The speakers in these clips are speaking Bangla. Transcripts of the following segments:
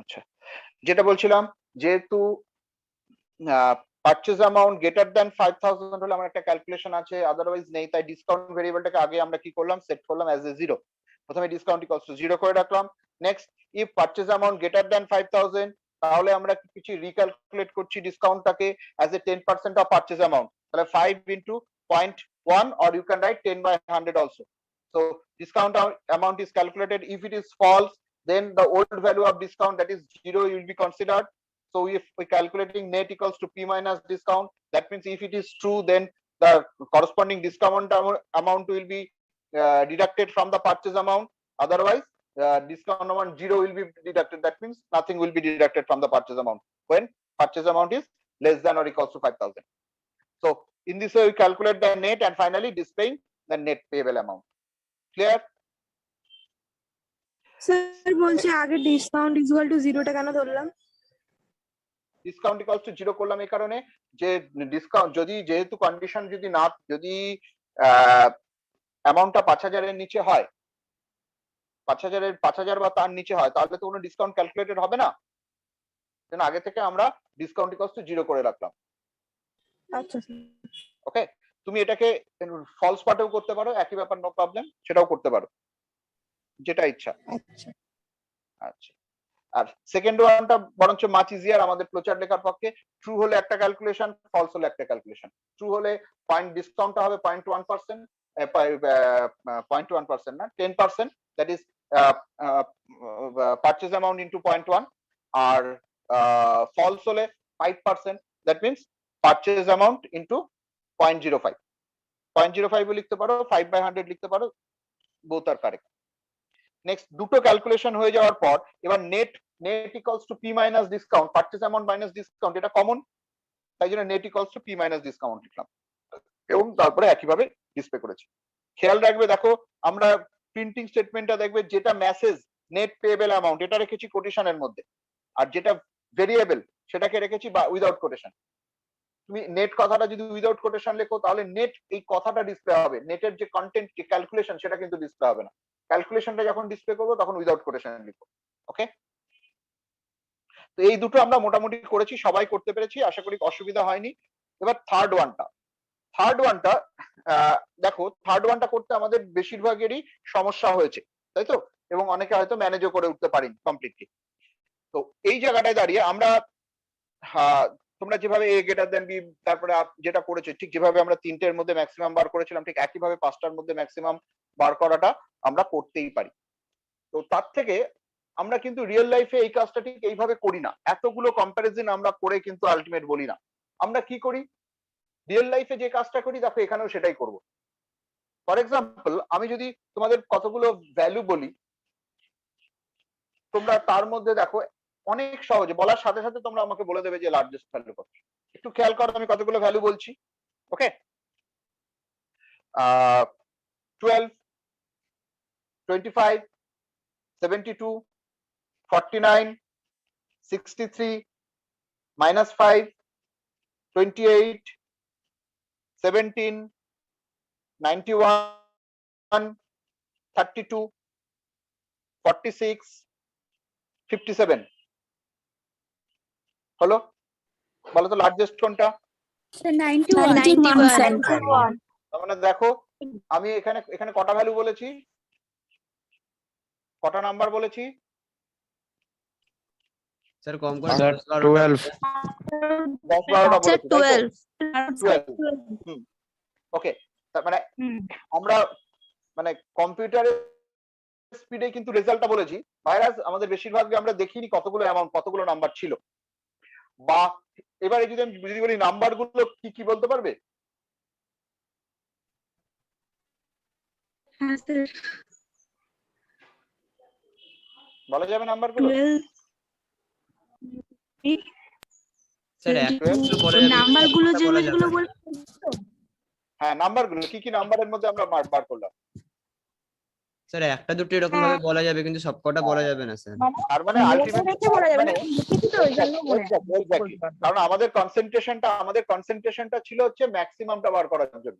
আচ্ছা, যেটা বলছিলাম, যেহেতু পারচেজ অ্যামাউন্ট গ্রেটার দ্যান 5000 হলে আমার একটা ক্যালকুলেশন আছে, আদারওয়াইজ নেই, তাই ডিসকাউন্ট ভেরিয়েবলটাকে আগে আমরা কি করলাম, সেট করলাম অ্যাজ এ জিরো। প্রথমে ডিসকাউন্ট ইকুয়ালস টু জিরো করে রাখলাম। Next, if purchase amount greater than 5000, তাহলে আমরা কিছু রিক্যালকুলেট করছি ডিসকাউন্টটাকে as a 10% of purchase amount. তাহলে 5 into 0.1, or you can write 10/100 also. So discount amount is calculated. If it is false, then the old value of discount, that is 0, will be considered. So if we calculating net equals to P minus discount, that means if it is true, then the corresponding discount amount will be deducted from the purchase amount. Otherwise, discount amount 0 will be deducted. That means nothing will be deducted from the purchase amount when purchase amount is less than or equals to 5000. So in this way, we calculate the net and finally displaying the net payable amount. Clear? Sir বলছি আগে ডিসকাউন্ট ইকুয়াল টু 0 টা কেন ধরলাম? ডিসকাউন্ট ইকুয়ালস টু 0 করলাম এই কারণে যে ডিসকাউন্ট যদি, যেহেতু কন্ডিশন যদি না, যদি অ্যামাউন্টটা 5000 এর নিচে হয়, 5000 বা তার নিচে হয়, তাহলে তো কোনো ডিসকাউন্ট ক্যালকুলেটেড হবে না। দেন আগে থেকে আমরা ডিসকাউন্ট ইকুয়ালস টু 0 করে রাখলাম। আচ্ছা ওকে, তুমি এটাকে ফলস পার্টেও করতে পারো, একই ব্যাপার, নো প্রবলেম, সেটাও করতে পারো, যেটা ইচ্ছা। আচ্ছা আচ্ছা, আর সেকেন্ড ওয়ানটা বরঞ্চ মাচ ইজিয়ার আমাদের ফ্লোচার্ট লেখার পক্ষে। ট্রু হলে একটা ক্যালকুলেশন, ফলস হলে একটা ক্যালকুলেশন। ট্রু হলে পয়েন্ট ডিসকাউন্টটা হবে 0.1%, 0.1% না 10%, that is purchase amount into 0.1, আর ফলস হলে 5%, that means purchase amount into 0.05। 0.05 লিখতে পারো, 5/100 লিখতে পারো, বোথ আর কারেক্ট। নেক্সট, দুটো ক্যালকুলেশন হয়ে যাওয়ার পর এবার net equals to P minus discount, purchase amount minus discount, এটা কমন, তাই জন্য net equals to P minus discount লিখলাম এবং তারপরে একইভাবে ডিসপ্লে করেছি। খেয়াল রাখবে, দেখো আমরা প্রিন্টিং স্টেটমেন্টটা দেখবে, যেটা মেসেজ নেট পেয়েবল অ্যামাউন্ট এটা রেখেছি কোটেশনের মধ্যে, আর যেটা ভেরিয়েবল সেটাকে রেখেছি বা উইদাউট কোটেশন। তুমি নেট কথাটা যদি উইদাউট কোটেশন লেখো, তাহলে নেট এই কথাটা ডিসপ্লে হবে, নেটের যে কন্টেন্ট ক্যালকুলেশন সেটা কিন্তু ডিসপ্লে হবে না। ক্যালকুলেশনটা যখন ডিসপ্লে করবো তখন উইদাউট কোটেশন লিখবো। ওকে, তো এই দুটো আমরা মোটামুটি করেছি, সবাই করতে পেরেছি, আশা করি অসুবিধা হয়নি। এবার থার্ড ওয়ানটা দেখো, থার্ড ওয়ানটা করতে আমাদের বেশিরভাগেরই সমস্যা হয়েছে, তাই তো, এবং অনেকে হয়তো ম্যানেজও করে উঠতে পারিনি কমপ্লিটলি। তো এই জায়গাটায় দাঁড়িয়ে আমরা, তোমরা যেভাবে এ গ্রেটার দেন বি, তারপরে যেটা করেছো, ঠিক যেভাবে আমরা 3টের মধ্যে ম্যাক্সিমাম বার করেছিলাম, ঠিক একইভাবে 5টার মধ্যে ম্যাক্সিমাম বার করাটা আমরা করতেই পারি। তো তার থেকে আমরা কিন্তু রিয়েল লাইফে এই কাজটা ঠিক এইভাবে করি না, এতগুলো কম্পারিজন আমরা করে কিন্তু আলটিমেট বলি না। আমরা কি করি, রিয়েল লাইফে যে কাজটা করি দেখো এখানেও সেটাই করব। ফর এক্সাম্পল, আমি যদি তোমাদের কতগুলো ভ্যালু বলি, তোমরা তার মধ্যে দেখো অনেক সহজে বলার সাথে সাথে তোমরা আমাকে বলে দেবে যে লার্জেস্ট ভ্যালু কত। একটু খেয়াল করো আমি কতগুলো ভ্যালু বলছি। ওকে, 12, 25, 72, 49, 63, -5, 28, 17, 91, 32, 46, 57 হলো। বলো তো লার্জেস্ট কোনটা? 91 তার মানে দেখো আমি এখানে কটা ভ্যালু বলেছি, কটা নাম্বার বলেছি স্যার কম করে স্যার 12 10-12টা বলেছি, তাই তো? 12 12। ওকে, তার মানে আমরা মানে কম্পিউটারের স্পিডে কিন্তু রেজাল্টটা বলেছি, ভাইরাস আমাদের বেশিরভাগই আমরা দেখিনি কতগুলো অ্যামাউন্ট, কতগুলো নাম্বার ছিল। বা এবারে যদি আমি বলি নাম্বার গুলো কি কি বলতে পারবে? হ্যাঁ স্যার, বলা যাবে নাম্বার গুলো? 12 স্যার একটু বলে যাবে, নাম্বারগুলো সবকটা বলা যেগুলো যাবে না। হ্যাঁ, নাম্বার গুলো কি কি নাম্বারের মধ্যে আমরা বার করলাম? স্যার একটা দুটো এরকম ভাবে বলা যাবে, কিন্তু সবকটা বলা যাবে না স্যার। আর মানে আলটিমেটলি বলা যাবে মানে না, লিখেছি তো ওই জন্য মনে exactly, কারণ আমাদের কনসেন্ট্রেশনটা ছিল হচ্ছে ম্যাক্সিমামটা বার করার জন্য।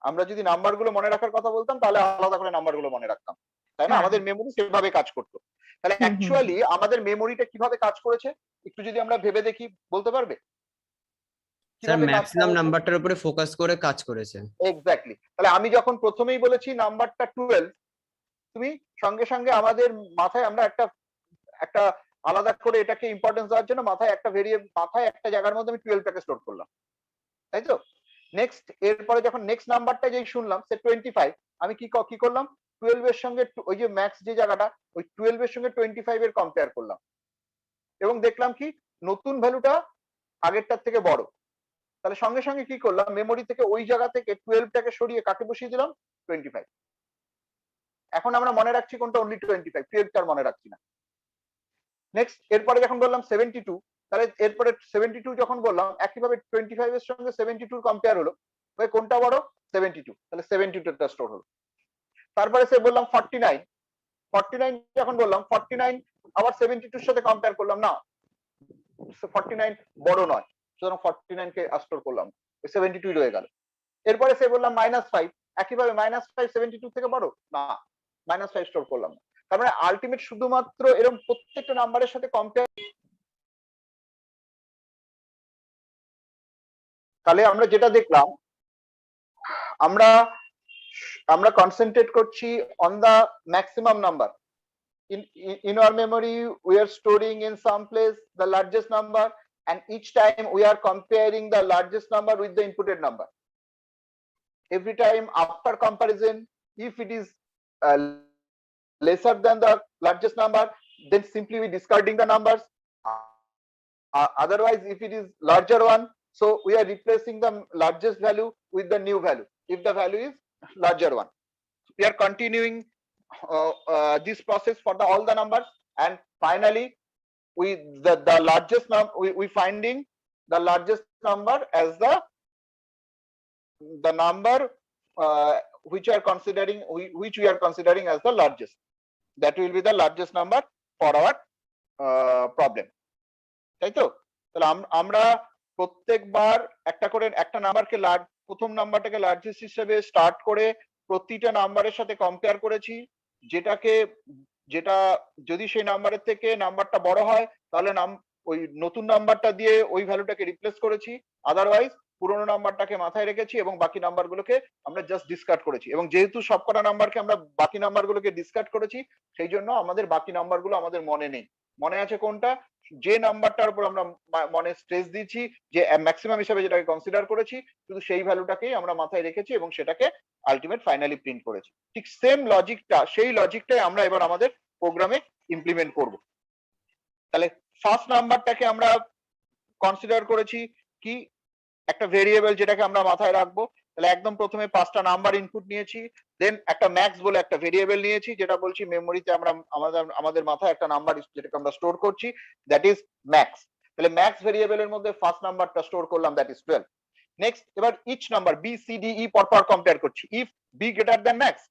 আমরা যদি নাম্বার গুলো মনে রাখার কথা বলতাম তাহলে আলাদা করে নাম্বার গুলো মনে রাখতাম, তাই না? আমাদের মেমোরি সেভাবে কাজ করতো। তাহলে হুম, হুম, অ্যাকচুয়ালি আমাদের মেমোরিটা কিভাবে কাজ করেছে একটু যদি আমরা ভেবে দেখি, বলতে পারবে স্যার কিভাবে ম্যাক্সিমাম নাম্বারটার উপরে ফোকাস করে কাজ করেছে। এক্স্যাক্টলি। তাহলে আমি যখন প্রথমেই বলেছি নাম্বারটা 12, তুমি সঙ্গে সঙ্গে আমাদের মাথায় আমরা একটা একটা আলাদা করে এটাকে ইম্পর্টেন্স দেওয়ার জন্য মাথায় একটা মাথায় একটা জায়গার মধ্যে আমি 12টাকে স্টোর করলাম, তাই তো? নেক্সট এরপরে যখন নেক্সট নাম্বারটা যেই শুনলাম সে 25, আমি কি করলাম 12 এর সঙ্গে ওই যে ম্যাক্স যে জায়গাটা ওই 12 এর সঙ্গে 25 এর কম্পেয়ার করলাম এবং দেখলাম কি নতুন ভ্যালুটা আগেরটার থেকে বড়। তাহলে সঙ্গে সঙ্গে কি করলাম মেমোরি থেকে ওই জায়গা থেকে 12টাকে সরিয়ে কাকে বসিয়ে দিলাম 25। এখন আমরা মনে রাখছি কোনটা অনলি 25, 12টা আর মনে রাখছি না। নেক্সট এরপরে যখন বললাম 72, তাহলে এরপরে 72 যখন বললাম একইভাবে 25 এর সঙ্গে 72 কম্পেয়ার হলো, ওই কোনটা বড় 72, তাহলে 72টা স্টোর হলো। তারপরে সে বললাম 49, 49 যখন বললাম 49 আবার 72 এর সাথে কম্পেয়ার করলাম, না 49 বড় নয়, সুতরাং 49 কে স্টোর করলাম, 72 রয়ে গেল। এরপরে সে বললাম -5, একইভাবে -5 72 থেকে বড়, না -5 স্টোর করলাম না। তার মানে আলটিমেট শুধুমাত্র এরকম প্রত্যেকটা নাম্বারের সাথে কম্পেয়ার। তাহলে আমরা যেটা দেখলাম আমরা আমরা কনসেন্ট্রেট করছি on the maximum number. In our memory we are storing in some place the largest number, and each time we are comparing the largest number with the inputted number. Every time after comparison, if it is lesser than the largest number, then simply we discarding the numbers. Otherwise, if it is larger one, so we are replacing the largest value with the new value if the value is larger one. We are continuing this process for all the numbers, and finally the largest number we finding the largest number as the number which we are considering as the largest. That will be the largest number for our problem. তাই তো? তাহলে আমরা প্রত্যেকবার একটা করে একটা নাম্বারকে প্রথম নাম্বারটাকে লার্জেস্ট হিসেবে স্টার্ট করে প্রতিটা নাম্বারের সাথে কম্পেয়ার করেছি, যেটা যদি সেই নাম্বারের থেকে নাম্বারটা বড় হয় তাহলে ওই নতুন নাম্বারটা দিয়ে ওই ভ্যালুটাকে রিপ্লেস করেছি, আদারওয়াইজ পুরোনো নাম্বারটাকে মাথায় রেখেছি এবং বাকি নাম্বারগুলোকে আমরা জাস্ট ডিসকার্ড করেছি। এবং যেহেতু সবকটা নাম্বারকে আমরা বাকি নাম্বারগুলোকে ডিসকার্ড করেছি, সেই জন্য আমাদের বাকি নাম্বারগুলো আমাদের মনে নেই। মনে আছে কোনটা? যে নাম্বারটার উপর আমরা মনে স্ট্রেস দিয়েছি, যে ম্যাক্সিমাম হিসেবে যেটাকে কনসিডার করেছি, শুধু সেই ভ্যালুটাকেই আমরা মাথায় রেখেছি এবং সেটাকে আলটিমেট ফাইনালি প্রিন্ট করেছি। ঠিক সেম লজিকটা, সেই লজিকটাই আমরা এবার আমাদের প্রোগ্রামে ইমপ্লিমেন্ট করব। তাহলে ফার্স্ট নাম্বারটাকে আমরা কনসিডার করেছি কি একটা ভেরিয়েবল যেটাকে আমরা মাথায় রাখবো। তাহলে একদম প্রথমে 5টা নাম্বার ইনপুট নিয়েছি, দেন একটা ম্যাক্স বলে একটা ভেরিয়েবল নিয়েছি, যেটা বলছি মেমোরিতে আমরা আমাদের মাথায় একটা নাম্বার যেটাকে আমরা স্টোর করছি, দ্যাট ইজ ম্যাক্স। তাহলে ম্যাক্স ভেরিয়েবলের মধ্যে ফার্স্ট নাম্বারটা স্টোর করলাম, দ্যাট ইজ 12। নেক্সট এবার each number B C D E পরপর কম্পেয়ার করছি। If B greater than max,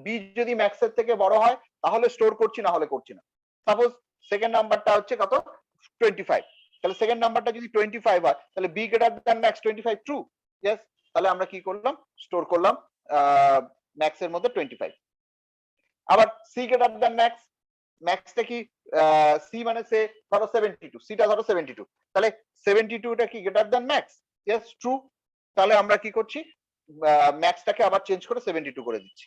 B যদি ম্যাক্স এর থেকে বড় হয় তাহলে স্টোর করছি, না হলে করছি না। সাপোজ সেকেন্ড নাম্বারটা হচ্ছে কত 25, তাহলে সেকেন্ড নাম্বারটা যদি 25 হয় তাহলে B greater than max 25 true, yes, তাহলে আমরা কি করলাম স্টোর করলাম ম্যাক্স এর মধ্যে 25। আবার সি গ্রেটার দ্যান ম্যাক্স, ম্যাক্সটা কি সি মানে সে ধরো 72, সিটা ধরো 72, তাহলে 72টা কি greater than max, yes true, তাহলে আমরা কি করছি ম্যাক্সটাকে আবার চেঞ্জ করে 72 করে দিচ্ছি।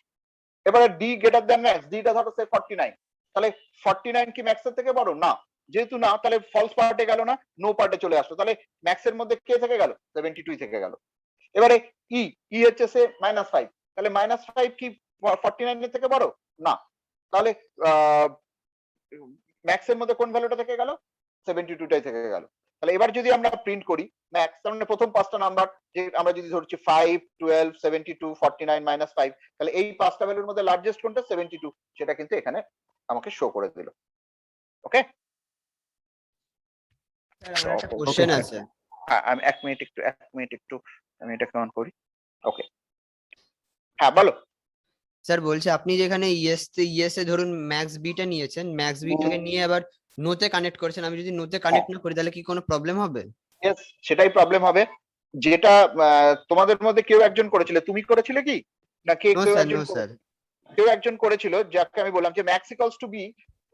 এবারে ডি গ্রেটার দ্যান ম্যাক্স, ডিটা ধরো সে 49, তাহলে 49 কি ম্যাক্স এর থেকে বড়, না, যেহেতু না তাহলে ফলস পার্টে গেল না, নো পার্টে চলে আসলো, তাহলে ম্যাক্স এর মধ্যে কে থেকে গেল 72 থেকে গেল। এবারে ই হচ্ছে সে -5, তাহলে -5 কি 49 এর থেকে বড়, না, তাহলে ম্যাক্স এর মধ্যে কোন ভ্যালুটা থেকে গেল 72টাই থেকে গেল। তাহলে এবার যদি আমরা প্রিন্ট করি ম্যাক্স, তার মানে প্রথম 5টা নাম্বার যে আমরা যদি ধরছি 5 12 72 49 -5, তাহলে এই 5টা ভ্যালুর মধ্যে লার্জেস্ট কোনটা 72, সেটা কিন্তু এখানে আমাকে শো করে দিল। ওকে, স্যার আমার একটা কোশ্চেন আছে। আমি এক মিনিট একটু আমি এটা অন করি। ওকে, হ্যাঁ বলো। স্যার বলছে আপনি যেখানে ইএস এ ধরুন ম্যাক্স বিটা নিয়েছেন, ম্যাক্স বিটাকে নিয়ে আবার নোতে কানেক্ট করেছেন, আমি যদি নোতে কানেক্ট না করি তাহলে কি কোনো প্রবলেম হবে? ইয়েস, সেটাই প্রবলেম হবে। যেটা তোমাদের মধ্যে কেউ একজন করেছিল, তুমি করেছিলে কি না নো স্যার, নো স্যার। কেউ একজন করেছিল, যাকে আমি বললাম যে ম্যাক্স ইকুয়ালস টু বি,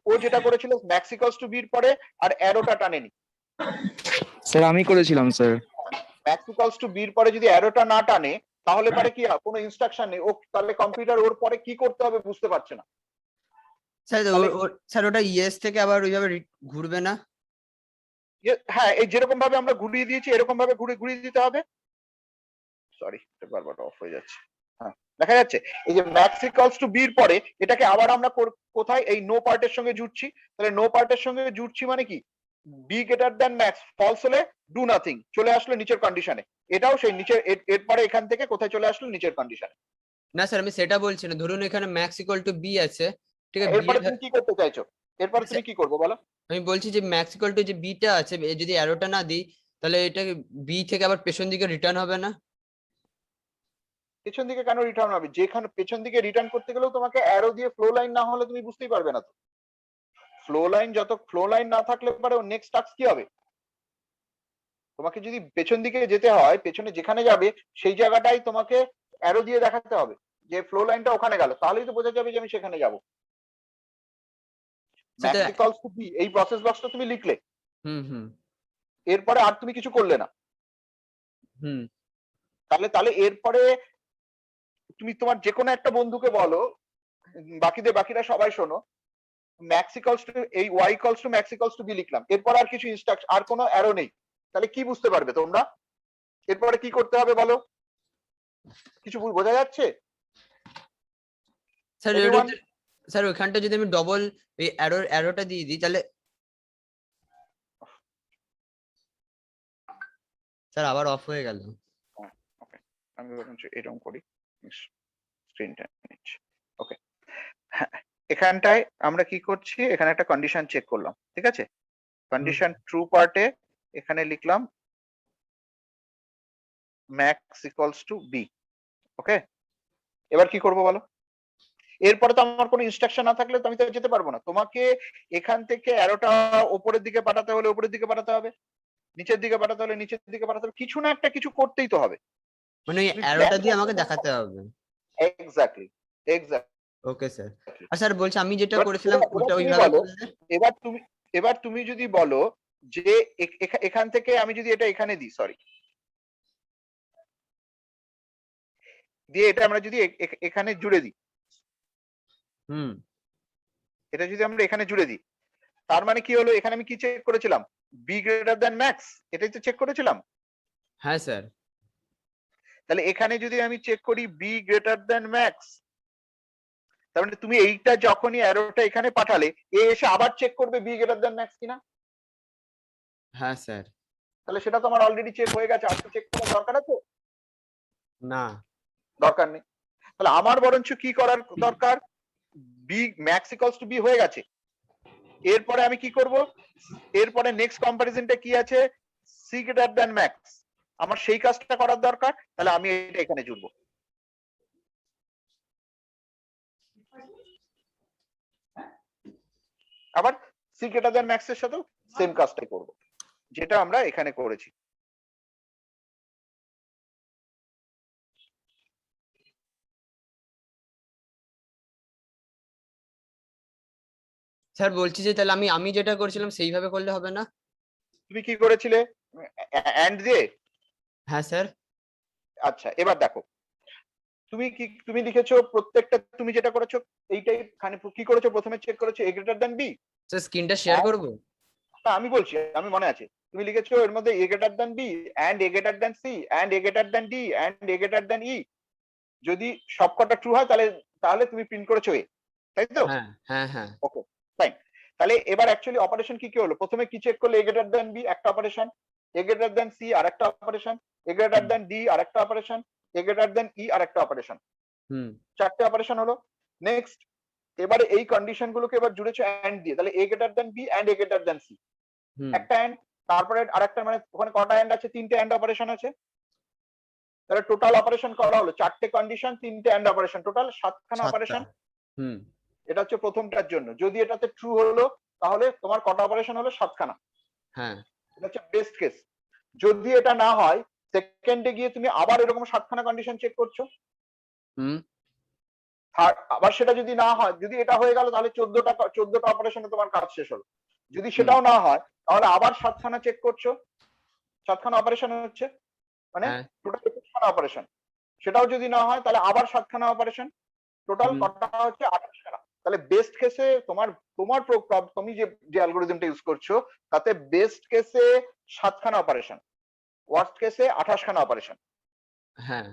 ও যেটা করেছিল ম্যাক্স ইকুয়ালস টু বির পরে আর অ্যারোটা টানেনি। স্যার আমি করেছিলাম স্যার। ম্যাক্স ইকুয়ালস টু বির পরে যদি অ্যারোটা না টানে তাহলে পারে কি কোনো ইনস্ট্রাকশন নেই, ও তাহলে কম্পিউটার ওর পরে কি করতে হবে বুঝতে পারছে না। স্যার তাহলে- স্যার ওটা ইয়েস থেকে আবার ওইভাবে ঘুরবে না? হ্যাঁ, এই যেরকম ভাবে আমরা ঘুরিয়ে দিয়েছি এরকম ভাবে ঘুরিয়ে দিতে হবে। সরি, বারবার অফ হয়ে যাচ্ছে। হ্যাঁ, দেখা যাচ্ছে এই যে ম্যাক্স ইকুয়ালস টু বির পরে এটাকে আবার আমরা কোথায় এই নো পার্টের সঙ্গে জুড়ছি। তাহলে নো পার্টের সঙ্গে জুড়ছি মানে কি, B greater than max false হলে ডু নাথিং চলে আসলো নিচের কন্ডিশনে, এটাও সেই নিচের এরপরে এখান থেকে কোথায় চলে আসলো নিচের কন্ডিশনে। না স্যার আমি সেটা বলছি না, ধরুন এখানে ম্যাক্স ইকুয়াল টু বি আছে, ঠিক আছে, এরপরে তুমি কি করতে চাইছো, এরপরে তুমি কি করবো বলো? আমি বলছি যে ম্যাক্স ইকুয়াল টু যে বিটা আছে যদি অ্যারোটা না দিই তাহলে এটা বি থেকে আবার পেছন দিকে রিটার্ন হবে না? পেছন দিকে কেন রিটার্ন হবে? যেখানে পেছন দিকে রিটার্ন করতে গেলেও তোমাকে অ্যারো দিয়ে ফ্লো লাইন না হলে তুমি বুঝতেই পারবে না তো। ফ্লো লাইন না থাকলে পরে নেক্সট টাস্ক কি হবে? তোমাকে যদি পেছন দিকে যেতে হয়, পেছনে যেখানে যাবে সেই জায়গাটাই তোমাকে অ্যারো দিয়ে দেখাতে হবে যে ফ্লো লাইনটা ওখানে গেল, তাহলেই তো বোঝা যাবে যে আমি সেখানে যাব। সেটা ম্যাক্স ইকুয়ালস টু বি এই প্রসেস বক্সটা তুমি লিখলে, হুম এরপরে আর তুমি কিছু করলে না। হুম তাহলে এরপরে তুমি তোমার যে কোনো একটা বন্ধুকে বলো, বাকিরা সবাই শোনো, ম্যাক্স ইকুয়ালস টু এই Y equals to max equals to B লিখলাম, এরপর আর কিছু ইনস্ট্রাকশন আর কোনো অ্যারো নেই, তাহলে কি বুঝতে পারবে তোমরা এরপরে কি করতে হবে বলো? কিছু বোঝা যাচ্ছে? Sir Anyone? স্যার ওইখানটা যদি আমি ডবল এই অ্যারোটা দিয়ে দিই তাহলে স্যার আবার অফ হয়ে গেল। আমি বরঞ্চ এরকম করি, স্ক্রিনটা নিচ্ছি। ওকে, এখানটায় আমরা কি করছি, এখানে একটা কন্ডিশন চেক করলাম, ঠিক আছে, কন্ডিশন ট্রু পার্টে এখানে লিখলাম ম্যাক্স ইকুয়ালস টু বি। ওকে, এবার কি করব বলো? এরপরে তো আমার কোনো ইনস্ট্রাকশন না থাকলে তো আমি তো যেতে পারবো না। তোমাকে এখান থেকে অ্যারোটা উপরের দিকে পাঠাতে হলে উপরের দিকে পাঠাতে হবে, নিচের দিকে পাঠাতে হলে নিচের দিকে পাঠাতে হবে, কিছু না একটা কিছু করতেই তো হবে। মানে ওই অ্যারোটা দিয়ে আমাকে দেখাতে হবে। এক্স্যাক্টলি। Okay sir. আর স্যার বলছি আমি যেটা এবার করেছিলাম এবার ওটা তুমি ওইভাবে বলো, করলে এবার তুমি যদি বলো যে এখান থেকে আমি যদি এটা এখানে দিই, সরি, দিয়ে এটা আমরা যদি এখানে জুড়ে দিই, হুম এটা যদি আমরা এখানে জুড়ে দিই, তার মানে কি হলো, এখানে আমি কি চেক করেছিলাম, বি গ্রেটার দ্যান ম্যাক্স, এটাই তো চেক করেছিলাম। হ্যাঁ স্যার। তাহলে এখানে যদি আমি চেক করি বি গ্রেটার দ্যান ম্যাক্স, তার মানে তুমি এইটা যখনই অ্যারোটা এখানে পাঠালে এ এসে আবার চেক করবে বি গ্রেটার দ্যান ম্যাক্স কিনা। হ্যাঁ স্যার। তাহলে সেটা তো আমার অলরেডি চেক হয়ে গেছে, আর তো চেক করার দরকার আছে? না। দরকার নেই। তাহলে আমার বরঞ্চ কি করার দরকার, B max equals to B হয়ে গেছে, এরপরে আমি কি করব, এরপরে নেক্সট কম্পারিজনটা কি আছে, সি গ্রেটার দ্যান ম্যাক্স, আমার সেই কাজটা করার দরকার। তাহলে আমি এটা এখানে জুড়বো। আবার সি গ্রেটার দ্যান ম্যাক্স এর সাথেও সেম কাজটাই করব যেটা আমরা এখানে করেছি। স্যার বলছি যে তাহলে আমি যেটা করেছিলাম সেইভাবে করলে হবে না? তুমি কি করেছিলে, অ্যান্ড দিয়ে? হ্যাঁ স্যার। আচ্ছা, এবার দেখো, তুমি লিখেছো প্রত্যেকটা, তুমি যেটা করেছো এইটাই কি করেছো, প্রথমে চেক করেছো এ গ্রেটার দ্যান বি। স্যার স্ক্রিনটা শেয়ার করব? আমি বলছি, আমি মনে আছে, তুমি লিখেছো এর মধ্যে A greater than B and A greater than C and A greater than D and A greater than E, যদি সবকটা ট্রু হয় তাহলে তাহলে তুমি প্রিন্ট করেছো এ, তাই তো? হ্যাঁ হ্যাঁ হ্যাঁ। ওকে, ফাইন। তাহলে এবার অ্যাকচুয়ালি অপারেশন কি কি হলো, প্রথমে কি চেক করলে এ গ্রেটার দ্যান বি একটা অপারেশন, এ গ্রেটার দ্যান সি আরেকটা অপারেশন, এ গ্রেটার দ্যান ডি আরেকটা অপারেশন, এ গ্রেটার দ্যান ই আরেকটা অপারেশন, হুম চারটে অপারেশন হলো। নেক্সট, এবারে এই কন্ডিশন গুলোকে এবার জুড়েছো এন্ড দিয়ে, তাহলে A greater than B and A greater than C, হুম একটা এন্ড, তারপরে আরেকটা, মানে ওখানে কটা এন্ড আছে, তিনটে এন্ড অপারেশন আছে। তাহলে টোটাল অপারেশন করা হলো চারটে কন্ডিশন, তিনটে এন্ড অপারেশন, টোটাল 7খানা অপারেশন। হুম এটা হচ্ছে প্রথমটার জন্য, যদি এটাতে ট্রু হলো তাহলে তোমার কটা অপারেশন হলো, 7খানা। হ্যাঁ এটা হচ্ছে বেস্ট কেস। যদি এটা না হয়, সেকেন্ডে গিয়ে তুমি আবার এরকম 7খানা কন্ডিশন চেক করছো, হুম আবার সেটা যদি না হয়, যদি এটা হয়ে গেল তাহলে 14টা অপারেশনে তোমার কাজ শেষ হলো। যদি সেটাও না হয় তাহলে আবার 7খানা চেক করছো, 7খানা অপারেশন হচ্ছে, মানে হ্যাঁ টোটাল 21খানা অপারেশন। সেটাও যদি না হয় তাহলে আবার 7খানা অপারেশন, টোটাল হুম। কটা হচ্ছে 28খানা। তাহলে বেস্ট কেসে তোমার তুমি যে অ্যালগোরিদমটা ইউজ করছো তাতে বেস্ট কেসে 7খানা অপারেশন, ওয়ার্স্ট কেসে 28খানা অপারেশন। হ্যাঁ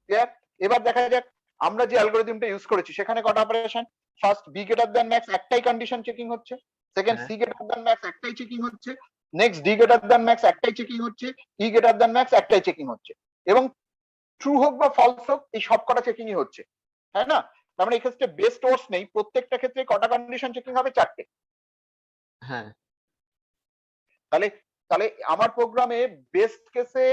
ক্লিয়ার? এবার দেখা যাক আমরা যে অ্যালগোরিদমটা ইউজ করেছি সেখানে কটা অপারেশন। First B greater than max একটাই কন্ডিশন চেকিং হচ্ছে, সেকেন্ড হ্যাঁ সি গ্রেটার দ্যান ম্যাক্স একটাই চেকিং হচ্ছে, next D greater than max একটাই চেকিং হচ্ছে, ই গ্রেটার দ্যান ম্যাক্স একটাই চেকিং হচ্ছে, এবং ট্রু হোক বা ফলস হোক এই সব কটা চেকিংই হচ্ছে, তাই না? তার মানে এক্ষেত্রে বেস্ট ওয়ার্স নেই, প্রত্যেকটা ক্ষেত্রে কটা কন্ডিশন চেকিং হবে? 4টে। হ্যাঁ তাহলে তাহলে আমার প্রোগ্রামে বেস্ট কেসে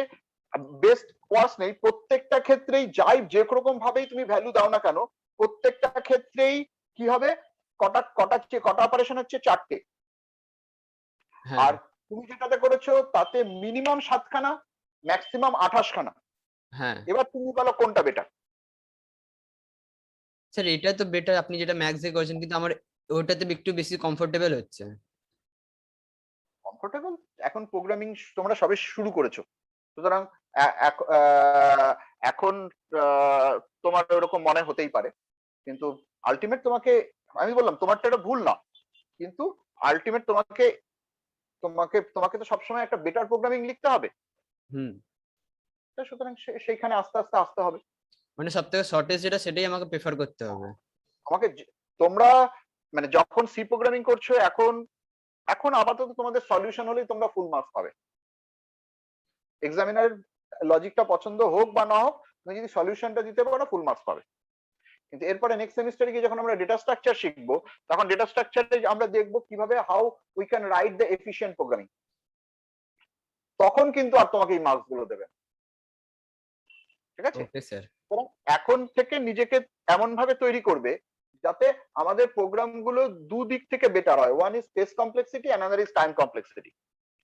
বেস্ট ওয়ার্স নেই, প্রত্যেকটা ক্ষেত্রেই যাই যে রকম ভাবেই তুমি ভ্যালু দাও না কেন প্রত্যেকটা ক্ষেত্রেই কি হবে, কটা অপারেশন হচ্ছে? 4টে। হ্যাঁ আর তুমি যেটাতে করেছো তাতে মিনিমাম 7খানা, ম্যাক্সিমাম 28খানা। হ্যাঁ এবার তুমি বলো কোনটা বেটার? স্যার এটা তো বেটার, আপনি যেটা ম্যাক্সে করেছেন, কিন্তু আমার ওটাতে একটু বেশি কমফোর্টেবল হচ্ছে। কমফোর্টেবল? এখন প্রোগ্রামিং তোমরা সবে শুরু করেছো, সুতরাং এখন তোমার ওরকম মনে হতেই পারে, কিন্তু আলটিমেট তোমাকে, আমি বললাম তোমারটা এটা ভুল না, কিন্তু আলটিমেট তোমাকে তোমাকে তোমাকে তো সবসময় একটা বেটার প্রোগ্রামিং লিখতে হবে। হুম। সুতরাং সেইখানে আস্তে আস্তে আসতে হবে। মানে সব থেকে শর্টেজ যেটা সেটাই আমাকে প্রেফার করতে হবে। আমাকে তোমরা মানে যখন সি প্রোগ্রামিং করছো এখন এখন আপাতত তোমাদের সলিউশন হলেই তোমরা ফুল মার্কস পাবে। এক্সামিনার লজিকটা পছন্দ হোক বা না হোক, তুমি যদি সলিউশনটা দিতে পারো ফুল মার্কস পাবে। কিন্তু এরপরে নেক্সট সেমিস্টারে গিয়ে যখন আমরা ডেটা স্ট্রাকচার শিখবো তখন ডেটা স্ট্রাকচারে আমরা দেখবো কিভাবে how we can write the efficient programming, তখন কিন্তু আর তোমাকে এই মার্কস গুলো দেবে না। ঠিক আছে? Okay sir. সুতরাং এখন থেকে নিজেকে এমন ভাবে তৈরি করবে যাতে আমাদের প্রোগ্রাম গুলো দুদিক থেকে বেটার হয়। One is space complexity, another is time complexity.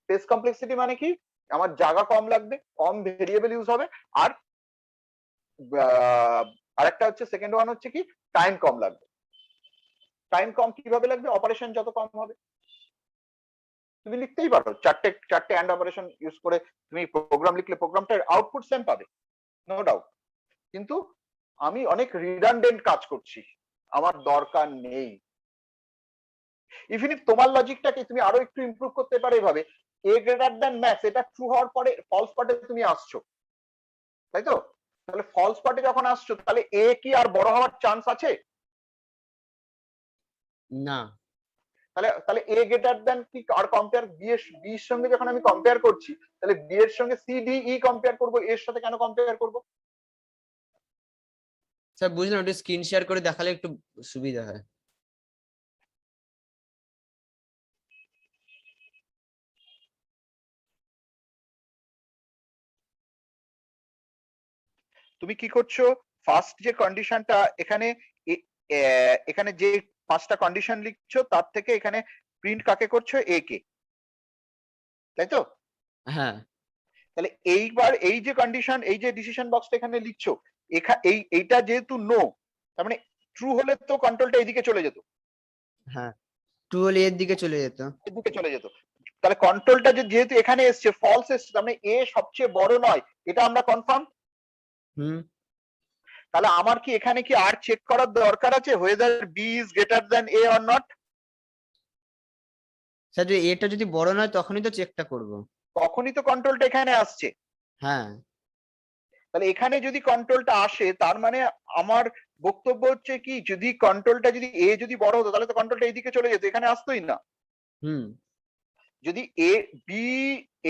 Space complexity মানে কি, আমার জায়গা কম লাগবে, কম ভেরিয়েবল ইউজ হবে, আর আরেকটা হচ্ছে সেকেন্ড ওয়ান হচ্ছে কি, টাইম কম লাগবে। টাইম কম কিভাবে লাগবে? অপারেশন যত কম হবে। তুমি লিখতেই পারো চারটে অ্যান্ড অপারেশন ইউজ করে তুমি প্রোগ্রাম লিখলে প্রোগ্রামটার আউটপুট সেম পাবে, নো ডাউট। কিন্তু আমি অনেক রিডান্ডেন্ট কাজ করছি, আমার দরকার নেই। ইভেন ইফ তোমার লজিকটাকে তুমি আরো একটু ইমপ্রুভ করতে পারো এভাবে, এ গ্রেটার দ্যান ম্যাক্স এটা ট্রু হওয়ার পরে ফলস পার্টে তুমি আসছো, তাই তো? তাহলে ফলস পার্টে যখন আসছো তাহলে এ কি আর বড় হওয়ার চান্স আছে? না। তাহলে তাহলে এ গ্রেটার দ্যান কি আর কম্পেয়ার বি এর সঙ্গে যখন আমি কম্পেয়ার করছি, তাহলে বি এর সঙ্গে সি ডি ই কম্পেয়ার করবো, এর সাথে কেন কম্পেয়ার করবো? স্যার বুঝলাম, একটু স্ক্রিন শেয়ার করে দেখালে একটু সুবিধা হয়। তুমি কি করছো, ফার্স্ট যে কন্ডিশনটা এখানে এখানে যে 5টা কন্ডিশন লিখছো তার থেকে এখানে প্রিন্ট কাকে করছো? এ কে, তাই তো? হ্যাঁ তাহলে এইবার এই যে কন্ডিশন, এই যে ডিসিশন বক্সটা এখানে লিখছো, এইটা যেহেতু নো, তার মানে ট্রু হলে তো কন্ট্রোলটা এইদিকে চলে যেত, হ্যাঁ, টু হলে এর দিকে চলে যেত। এদিকে চলে যেত। তাহলে কন্ট্রোলটা যেহেতু এখানে এসছে ফলস এসছে, তার মানে এ সবচেয়ে বড় নয়, এটা আমরা কনফার্ম। হুম। তাহলে আমার কি এখানে কি আর চেক করার দরকার আছে whether b is greater than a or not? Sir যদি এটা যদি বড় নয় তখনই তো চেকটা করব। তখনই তো কন্ট্রোলটা এখানে আসছে। হ্যাঁ। তাহলে এখানে যদি কন্ট্রোলটা আসে তার মানে আমার বক্তব্য হচ্ছে কি, যদি কন্ট্রোলটা যদি এ যদি বড় হতো তাহলে তো কন্ট্রোলটা এইদিকে চলে যেত, এখানে আসতোই না। হুম। যদি এ বি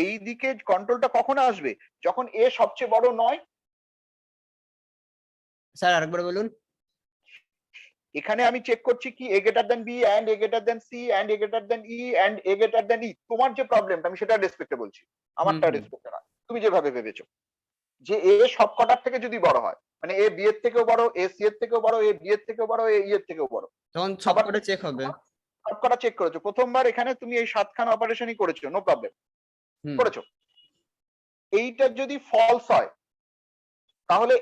এই দিকে কন্ট্রোলটা কখন আসবে? যখন এ সবচেয়ে বড় নয়। স্যার আরেকবার বলুন। এখানে আমি চেক করছি কি A greater than B and A greater than C and A greater than E and A greater than E. তোমার যে প্রবলেমটা আমি সেটা রেসপেক্টে বলছি, আমারটা হুম। রেসপেক্টে না। তুমি যেভাবে ভেবেছো যে এ সব কটার থেকে যদি বড় হয়, মানে এ বি এর থেকেও বড়, এ সি এর থেকেও বড়, এ ডি এর থেকেও বড়, এ ই এর থেকেও বড়, তখন আবার সবকটা চেক হবে। সব কটা চেক করেছো। প্রথমবার এখানে তুমি এই 7খানা অপারেশনই করেছো, নো প্রবলেম, হুম। করেছো। এইটা যদি ফলস হয় তাহলে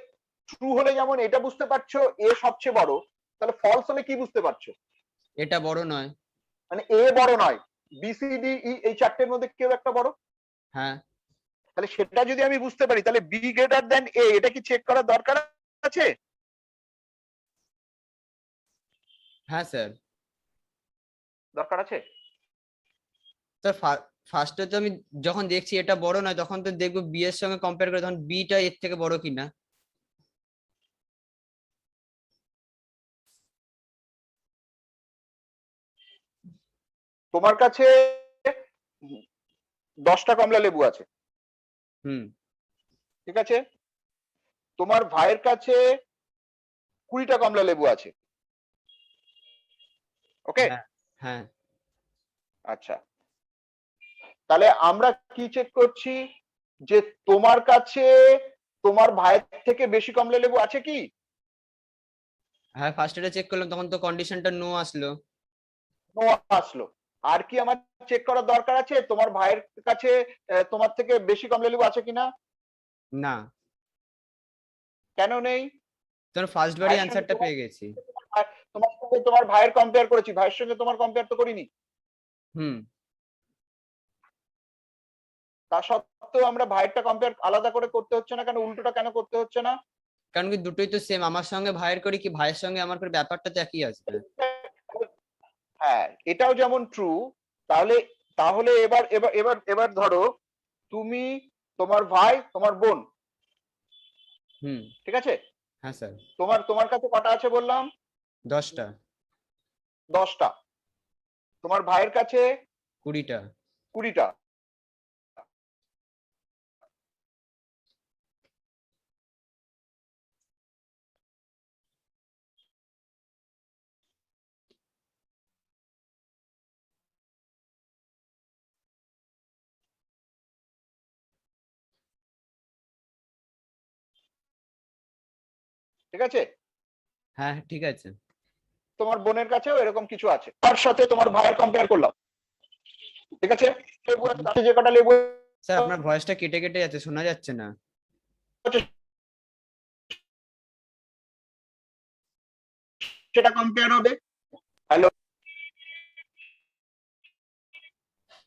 ট্রু হলে যেমন এটা বুঝতে পারছো এ সবচেয়ে বড়, তাহলে ফলস হলে কি বুঝতে পারছো? এটা বড় নয়। মানে এ বড় নয়, বি সি ডি ই এই চারটের মধ্যে কেউ একটা বড়। হ্যাঁ তাহলে সেটা যদি আমি বুঝতে পারি, তাহলে বি গ্রেটার দেন এ, এটা কি চেক করার দরকার আছে? হ্যাঁ স্যার। দরকার আছে। স্যার ফার্স্টে তো আমি যখন দেখছি এটা বড় নয়, তখন তো দেখবো বি এর সঙ্গে কম্পেয়ার করে তখন বিটা এর থেকে বড় কিনা। তোমার কাছে 10টা কমলা লেবু আছে, হুম। ঠিক আছে? তোমার ভাইয়ের কাছে 20টা কমলা লেবু আছে, ওকে? হ্যাঁ হ্যাঁ আচ্ছা, তাহলে আমরা কি চেক করছি যে তোমার কাছে তোমার ভাইয়ের থেকে বেশি কমলা লেবু আছে কি? হ্যাঁ, ফার্স্ট এটা চেক করলাম তখন তো কন্ডিশনটা নো আসলো। নো আসলো। আর কি আমার চেক করার দরকার আছে তোমার ভাইয়ের কাছে তোমার থেকে বেশি কমলা লেবু আছে কিনা? না, কেন নেই? তখন ফার্স্ট বারই ভাইয়ের সঙ্গে অ্যান্সারটা তোমার- পেয়ে গেছি। তোমার সঙ্গে তোমার ভাইয়ের কম্পেয়ার করেছি, ভাইয়ের সঙ্গে তোমার কম্পেয়ার তো করিনি। হুম। তা সত্ত্বেও আমরা ভাইয়েরটা কম্পেয়ার আলাদা করে করতে হচ্ছে না কেন? উল্টোটা কেন করতে হচ্ছে না? কারণ কি দুটোই তো সেম, আমার সঙ্গে ভাইয়ের করি কি ভাইয়ের সঙ্গে আমার করি, ব্যাপারটা তো একই আসবে। হ্যাঁ, এটাও যেমন ট্রু। তাহলে তাহলে এবার এবার এবার এবার ধরো তুমি, তোমার ভাই, তোমার বোন, হুম। ঠিক আছে? হ্যাঁ স্যার। তোমার তোমার কাছে কটা আছে বললাম? 10টা। 10টা। তোমার ভাইয়ের কাছে 20টা। 20টা। ঠিক আছে? হ্যাঁ ঠিক আছে। তোমার বোনের কাছেও এরকম কিছু আছে, তার সাথে তোমার ভাইয়ের কম্পেয়ার করলাম, ঠিক আছে? লেবু আছে, তাতে যে কটা লেবু স্যার আপনার ভয়েসটা কেটে কেটে যাচ্ছে, শোনা যাচ্ছে না। আছে সেটা কম্পেয়ার হবে। হ্যালো,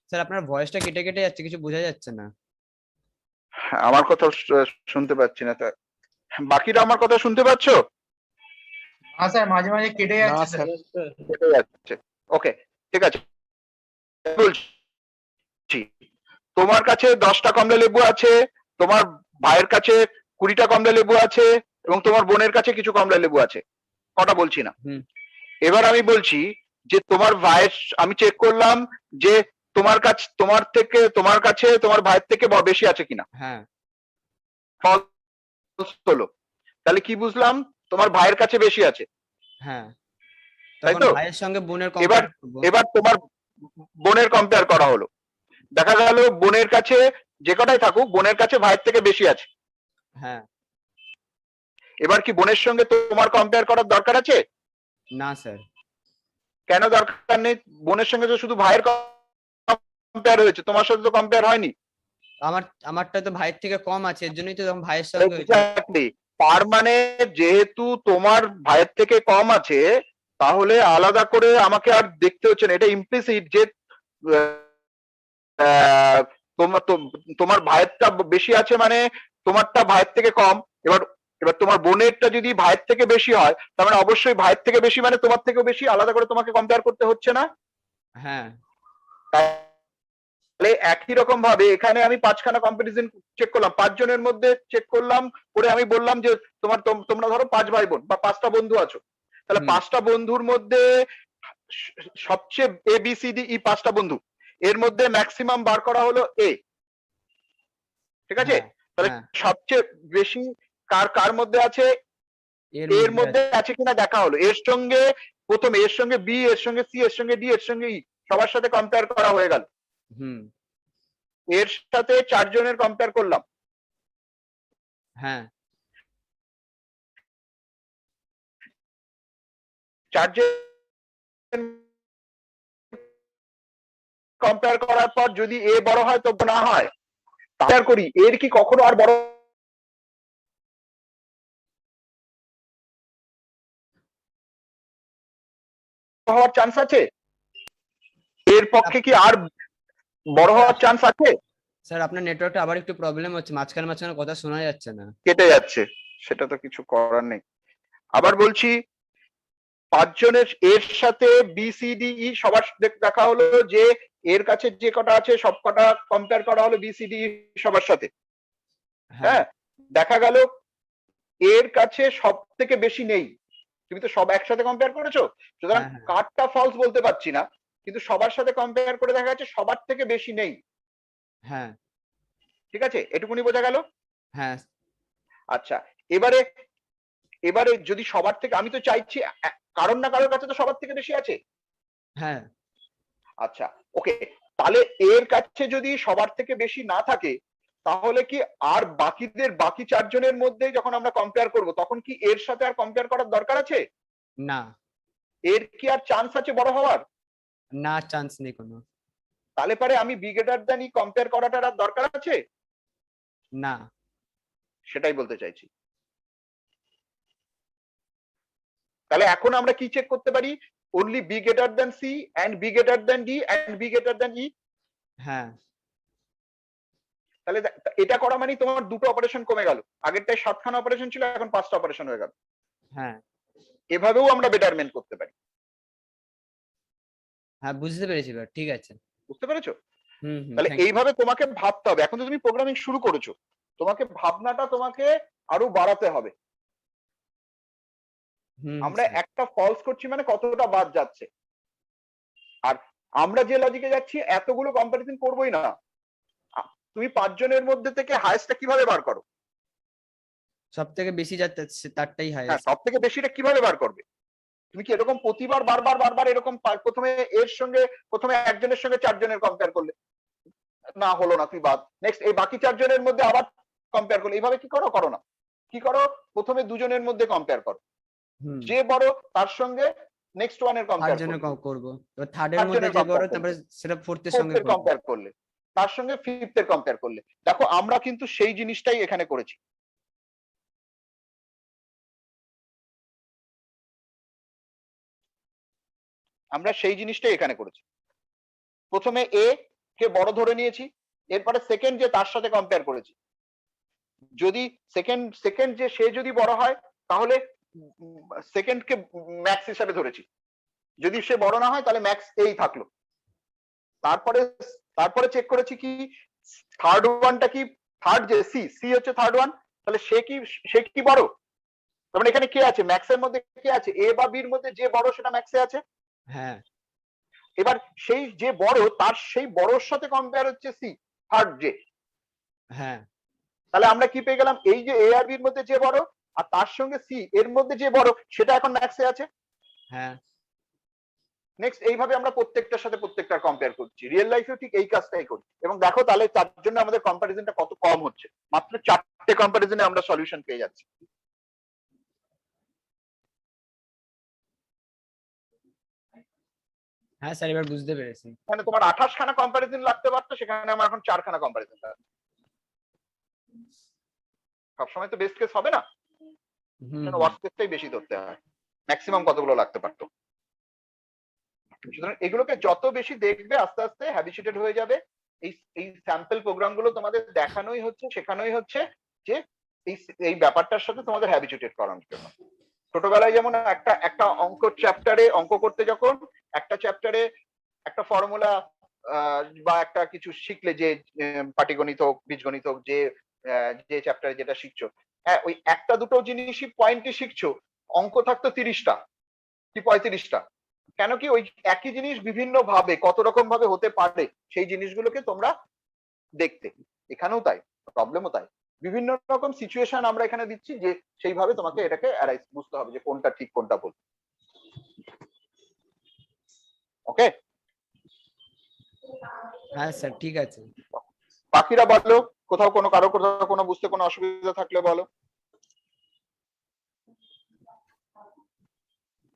স্যার আপনার ভয়েসটা কেটে কেটে যাচ্ছে, কিছু বোঝা যাচ্ছে না। আমার কথা শুনতে পাচ্ছি না স্যার। বাকিরা আমার কথা শুনতে পাচ্ছো? হ্যাঁ স্যার, মাঝে মাঝে কেটে যাচ্ছে স্যার। কেটে যাচ্ছে। ওকে, ঠিক আছে, বলছি তোমার কাছে 10টা কমলা লেবু আছে, তোমার ভাইয়ের কাছে 20টা কমলা লেবু আছে, এবং তোমার বোনের কাছে কিছু কমলা লেবু আছে। কটা বলছি না। হুম। এবার আমি বলছি যে তোমার ভাইয়ের, আমি চেক করলাম যে তোমার কাছে তোমার ভাইয়ের থেকে বেশি আছে কিনা। হ্যাঁ। ফলস হলো। তাহলে কি বুঝলাম? তোমার ভাইয়ের কাছে বেশি আছে, হ্যাঁ, তাই তখন তো? ভাইয়ের সঙ্গে বোনের এবার কম্পেয়ার করবো। এবার তোমার বোনের কম্পেয়ার করা হলো, দেখা গেল বোনের কাছে যে কটাই থাকুক বোনের কাছে ভাইয়ের থেকে বেশি আছে। হ্যাঁ। এবার কি বোনের সঙ্গে তোমার কম্পেয়ার করার দরকার আছে? না স্যার। কেন দরকার নেই? বোনের সঙ্গে তো শুধু ভাইয়ের কম্পেয়ার হয়েছে, তোমার সাথে তো কম্পেয়ার হয়নি। আমারটা তো ভাইয়ের থেকে কম আছে, এর জন্যই তো তখন ভাইয়ের সঙ্গে হয়েছে। Exactly. তার মানে যেহেতু তোমার ভাইয়ের থেকে কম আছে, তাহলে আলাদা করে আমাকে আর দেখতে হচ্ছে না। এটা ইমপ্লিসিট যে আহ, তোমার ভাইয়েরটা বেশি আছে মানে তোমারটা ভাইয়ের থেকে কম। এবার এবার তোমার বোনেরটা যদি ভাইয়ের থেকে বেশি হয়, তার মানে অবশ্যই ভাইয়ের থেকে বেশি মানে তোমার থেকেও বেশি, আলাদা করে তোমাকে কম্পেয়ার করতে হচ্ছে না। হ্যাঁ। তাহলে একই রকম ভাবে এখানে আমি 5খানা কম্পিটিশন চেক করলাম, 5 জনের মধ্যে চেক করলাম করে আমি বললাম যে তোমরা ধরো 5 ভাই বোন বা 5টা বন্ধু আছো, তাহলে হুম। 5টা বন্ধুর মধ্যে সবচেয়ে এ বি সি ডি ই 5টা বন্ধু, এর মধ্যে ম্যাক্সিমাম বার করা হলো এ, ঠিক আছে? হ্যাঁ, তাহলে হ্যাঁ, সবচেয়ে বেশি কার কার মধ্যে আছে? এর মধ্যে আছে কিনা দেখা হলো। এর সঙ্গে প্রথমে এর সঙ্গে বি, এর সঙ্গে সি, এর সঙ্গে ডি, এর সঙ্গে ই, সবার সাথে কম্পেয়ার করা হয়ে গেল। হুম। এর সাথে 4 জনের কম্পেয়ার করলাম, হ্যাঁ। 4 জন কম্পেয়ার করার পর যদি এ বড় হয় তো না হয়, করি এর কি কখনো আর বড় হওয়ার চান্স আছে? এর পক্ষে কি আর বড় হওয়ার চান্স আছে? স্যার আপনার নেটওয়ার্কটা আবার একটু প্রবলেম হচ্ছে, মাঝখানে মাঝখানে কথা শোনা যাচ্ছে না। কেটে যাচ্ছে, সেটা তো কিছু করার নেই। আবার বলছি, 5 জনের এর সাথে বি সি ডি ই সবার দেখা হলো, যে এর কাছে যে কটা আছে সব কটা কম্পেয়ার করা হলো বি সি ডি সবার সাথে। হ্যাঁ, হ্যাঁ, দেখা গেল এর কাছে সব থেকে বেশি নেই। তুমি তো সব একসাথে কম্পেয়ার করেছো, সুতরাং হ্যাঁ, হ্যাঁ। কার্ডটা ফলস বলতে পারছি না, কিন্তু সবার সাথে কম্পেয়ার করে দেখা যাচ্ছে সবার থেকে বেশি নেই। হ্যাঁ, ঠিক আছে, এটুকুনি বোঝা গেল? হ্যাঁ, আচ্ছা, এবারে এবারে যদি সবার থেকে, আমি তো চাইছি কারণ না কারোর কাছে তো সবার থেকে বেশি আছে। হ্যাঁ, আচ্ছা, ওকে, তাহলে এর কাছে যদি সবার থেকে বেশি না থাকে, তাহলে কি আর বাকি 4 জনের মধ্যে যখন আমরা কম্পেয়ার করব, তখন কি এর সাথে আর কম্পেয়ার করার দরকার আছে? না, এর কি আর চান্স আছে বড় হওয়ার? না, চান্স নেই কোনো। তাহলে পারে আমি বি গ্রেটার দ্যান ই কম্পেয়ার করাটার আর দরকার আছে? না, সেটাই বলতে চাইছি। তাহলে এখন আমরা কি চেক করতে পারি? only b greater than c and b greater than d and b greater than e। হ্যাঁ, তাহলে এটা করা মানে তোমার দুটো অপারেশন কমে গেল, আগেরটায় 7খানা অপারেশন ছিল, এখন 5টা অপারেশন হয়ে গেল। হ্যাঁ, এভাবেও আমরা বেটারমেন্ট করতে পারি। হ্যাঁ, বুঝতে পেরেছি এবার, ঠিক আছে। বুঝতে পেরেছো? হুম, হুম, তাহলে thank you. এইভাবে তোমাকে ভাবতে হবে। এখন তো তুমি প্রোগ্রামিং শুরু করেছো, তোমাকে ভাবনাটা তোমাকে আরো বাড়াতে হবে। হুম, আমরা স্যার। একটা ফলস করছি মানে কতটা বাদ যাচ্ছে, আর আমরা যে লজিকে যাচ্ছি এতগুলো কম্পারিজন করবোই না। তুমি 5 জনের মধ্যে থেকে হাইয়েস্টটা কিভাবে বার করো? সব থেকে বেশি যাতে তারটাই হ্যাঁ, হাইয়েস্ট। সব থেকে বেশিটা কিভাবে বার করবে? তুমি কি এরকম প্রতিবার বারবার এরকম প্রথমে এর সঙ্গে, প্রথমে একজনের সঙ্গে 4 জনের কম্পেয়ার করলে, না হলো না, তুই বাদ। নেক্সট এই বাকি 4 জনের মধ্যে আবার কম্পেয়ার করলে, এইভাবে কি করো? করো না। কি করো? প্রথমে 2 জনের মধ্যে কম্পেয়ার করো, হুম, যে বড় তার সঙ্গে নেক্সট ওয়ানের থার্ড কম্পেয়ার জনে করো, করবো, এবার থার্ডের থার্ড মধ্যে জনের যে বড় কম্পেয়ার তারপরে করলে, সেটা ফোর্থের ফোর্থ সঙ্গে এর করবো। কম্পেয়ার করলে, তার সঙ্গে ফিফথ এর কম্পেয়ার করলে। দেখো আমরা কিন্তু সেই জিনিসটাই এখানে করেছি। আমরা সেই জিনিসটাই এখানে করেছি। প্রথমে এ কে বড় ধরে নিয়েছি, এরপরে সেকেন্ড যে তার সাথে কম্পেয়ার করেছি। যদি সেকেন্ড যে সে যদি বড় হয়, তাহলে সেকেন্ড কে ম্যাক্স হিসাবে ধরেছি। যদি সে বড় না হয় তাহলে ম্যাক্স এই থাকলো। তারপরে তারপরে চেক করেছি কি থার্ড ওয়ানটা কি, থার্ড যে সি হচ্ছে থার্ড ওয়ান, তাহলে সে কি বড়? তার মানে এখানে কে আছে ম্যাক্সের মধ্যে? কে আছে? এ বা বির মধ্যে যে বড় সেটা ম্যাক্সে আছে। হ্যাঁ, এবার সেই যে বড় তার সেই বড়র সাথে কম্পেয়ার হচ্ছে সি, থার্ড যে। হ্যাঁ, তাহলে আমরা কি পেয়ে গেলাম? এই যে এ আর বির মধ্যে যে বড় আর তার সঙ্গে সি এর মধ্যে যে বড় সেটা এখন ম্যাক্সে আছে। হ্যাঁ, নেক্সট এইভাবে আমরা প্রত্যেকটার সাথে প্রত্যেকটার কম্পেয়ার করছি। রিয়েল লাইফেও ঠিক এই কাজটাই করি, এবং দেখো তাহলে তার জন্য আমাদের কম্পারিজনটা কত কম হচ্ছে। মাত্র 4টে কম্পারিজনে আমরা সলিউশন পেয়ে যাচ্ছি। হ্যাঁ স্যার, এবার বুঝতে পেরেছি। মানে তোমার 28খানা কম্পারিজন লাগতে পারতো, সেখানে আমার এখন 4খানা কম্পারিজন লাগবে। সবসময় তো বেস্ট কেস হবে না, হুম, ওয়ার্স্ট কেসটাই বেশি ধরতে হয়। ম্যাক্সিমাম কতগুলো লাগতে পারতো। সুতরাং এগুলোকে যত বেশি দেখবে আস্তে আস্তে হ্যাবিচুয়েটেড হয়ে যাবে। এই স্যাম্পল প্রোগ্রাম গুলো তোমাদের দেখানোই হচ্ছে, শেখানোই হচ্ছে যে এই ব্যাপারটার সাথে তোমাদের হ্যাবিচুয়েটেড করানোর জন্য। ছোটবেলায় যেমন একটা অঙ্ক চ্যাপ্টারে অঙ্ক করতে, যখন একটা চ্যাপ্টারে একটা ফর্মুলা বা একটা কিছু শিখলে, যে পাটিগণিত হোক বীজগণিত হোক, যে চ্যাপ্টারে যেটা শিখছো, হ্যাঁ ওই একটা দুটো জিনিসই পয়েন্টে শিখছো, অঙ্ক থাকতো 30টা কি 35টা। কেন কি? ওই একই জিনিস বিভিন্ন ভাবে কত রকম ভাবে হতে পারে সেই জিনিসগুলোকে তোমরা দেখতে। এখানেও তাই, প্রবলেমও তাই। বিভিন্ন রকম সিচুয়েশন আমরা এখানে দিচ্ছি, যে সেইভাবে তোমাকে এটাকে বুঝতে হবে যে কোনটা ঠিক কোনটা ভুল। ওকে, হ্যাঁ স্যার, ঠিক আছে। বাকিরা বলো, কোথাও কোনো বুঝতে কোনো অসুবিধা থাকলে বলো।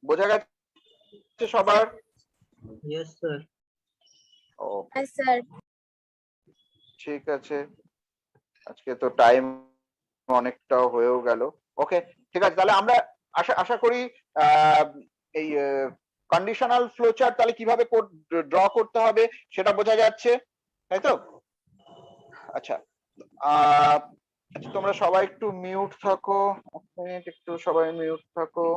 বোঝা গেছে সবার? Yes sir. ও স্যার ঠিক আছে, আজকে তো টাইম অনেকটাও হয়েও গেল। ওকে ঠিক আছে, তাহলে আমরা আশা করি এই কন্ডিশনাল ফ্লোচার্ট তাহলে কিভাবে ড্র করতে হবে সেটা বোঝা যাচ্ছে, তাই তো? আচ্ছা, আচ্ছা তোমরা সবাই একটু মিউট থাকো, এক মিনিট একটু সবাই মিউট থাকো।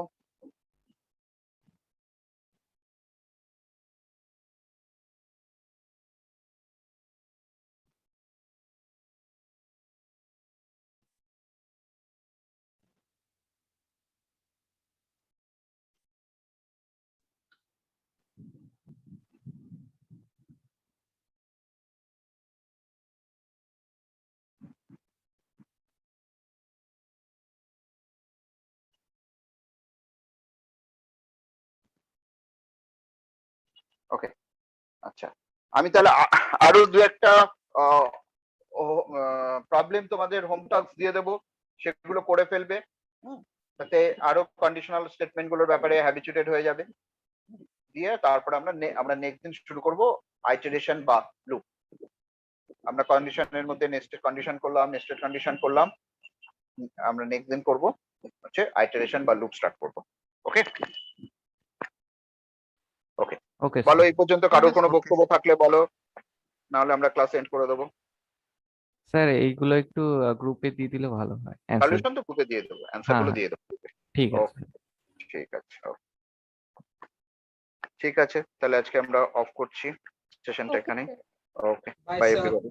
ওকে, আচ্ছা আমি তাহলে আরো দু একটা প্রবলেম তোমাদের হোম টাস্ক দিয়ে দেবো, সেগুলো করে ফেলবে, তাতে আরো কন্ডিশনাল স্টেটমেন্ট গুলোর ব্যাপারে হ্যাবিচুয়েটেড হয়ে যাবে। দিয়ে তারপরে আমরা নেক্সট দিন শুরু করব আইটারেশন বা লুপ। আমরা কন্ডিশনের মধ্যে নেস্টেড কন্ডিশন করলাম, আমরা নেক্সট দিন করব হচ্ছে আইটারেশন বা লুপ স্টার্ট করব। ওকে ওকে ওকে বলো, এই পর্যন্ত কারোর কোনো বক্তব্য থাকলে বলো, নাহলে আমরা ক্লাস এন্ড করে দেবো। স্যার এইগুলো একটু গ্রুপে দিয়ে দিলে ভালো হয় অ্যান্সার। সলিউশন তো গ্রুপে দিয়ে দেবো, অ্যান্সার গুলো হ্যাঁ। দিয়ে দেবো। ঠিক আছে। ওকে ঠিক আছে, ঠিক আছে তাহলে আজকে আমরা অফ করছি সেশনটা এখানে। Okay bye everybody.